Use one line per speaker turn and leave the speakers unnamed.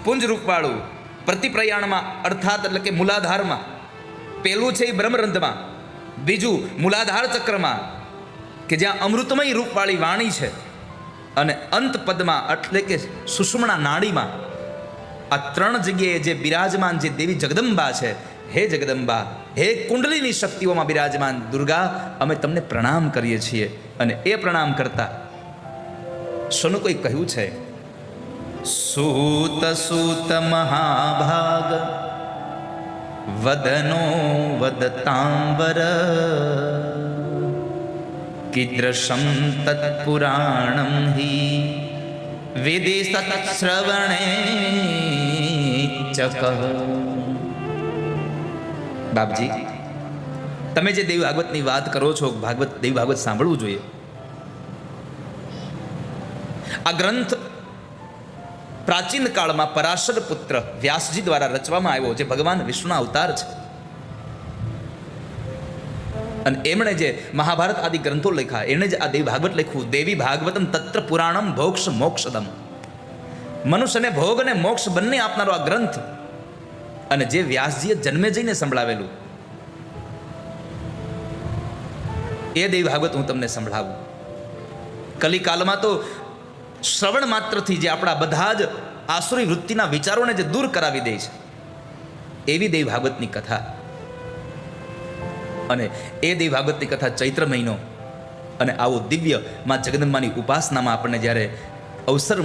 પુંજ રૂપવાળું પ્રતિપ્રયાણમાં અર્થાત એટલે કે મૂલાધારમાં, પેલું છે એ બ્રહ્મરંધમાં, બીજું મૂલાધાર ચક્રમાં કે જ્યાં અમૃતમય રૂપવાળી વાણી છે, અને અંત પદમાં એટલે કે સુષુમ્ના નાડીમાં, આ ત્રણ જગ્યાએ જે બિરાજમાન જે દેવી જગદંબા છે, હે જગદંબા, હે કુંડલીની શક્તિઓમાં બિરાજમાન દુર્ગા, અમે તમને પ્રણામ કરીએ છીએ. અને એ પ્રણામ કરતા શોનું કોઈ કહ્યું છે, સૂત સૂત મહાભાગ વદનો વદતાંબર કીદૃશમ તત્પુરાણમ હિ વિદિ સત્શ્રવણે ચક. બાપજી, તમે જે દેવી ભાગવતની વાત કરો છો, દેવી ભાગવત સાંભળવું જોઈએ. આ ગ્રંથ પ્રાચીન કાળમાં પરાશર પુત્ર વ્યાસજી દ્વારા રચવામાં આવ્યો, જે ભગવાન વિષ્ણુના અવતાર છે. અને એમણે જે મહાભારત આદિ ગ્રંથો લખ્યા, એણે જ આ દેવી ભાગવત લખ્યું. દેવી ભાગવતમ તત્ર પુરાણમ ભોક્ષ મોક્ષદમ. મનુષ્યને ભોગ અને મોક્ષ બંને આપનારો આ ગ્રંથ, અને જે વ્યાસજીએ જન્મે જઈને સંભળાવેલું, એ દેવી ભાગવત હું તમને સંભળાવું. કલિકાલમાં તો શ્રવણ માત્રથી જે આપણા બધા જ આસુરી વૃત્તિના વિચારોને જે દૂર કરાવી દે છે, એવી દેવી ભાગવતની કથા. અને એ દેવી ભાગવતની કથા ચૈત્ર મહિનો, અને આવો દિવ્ય માં જગદંબાની ઉપાસનામાં આપણને જ્યારે અવસર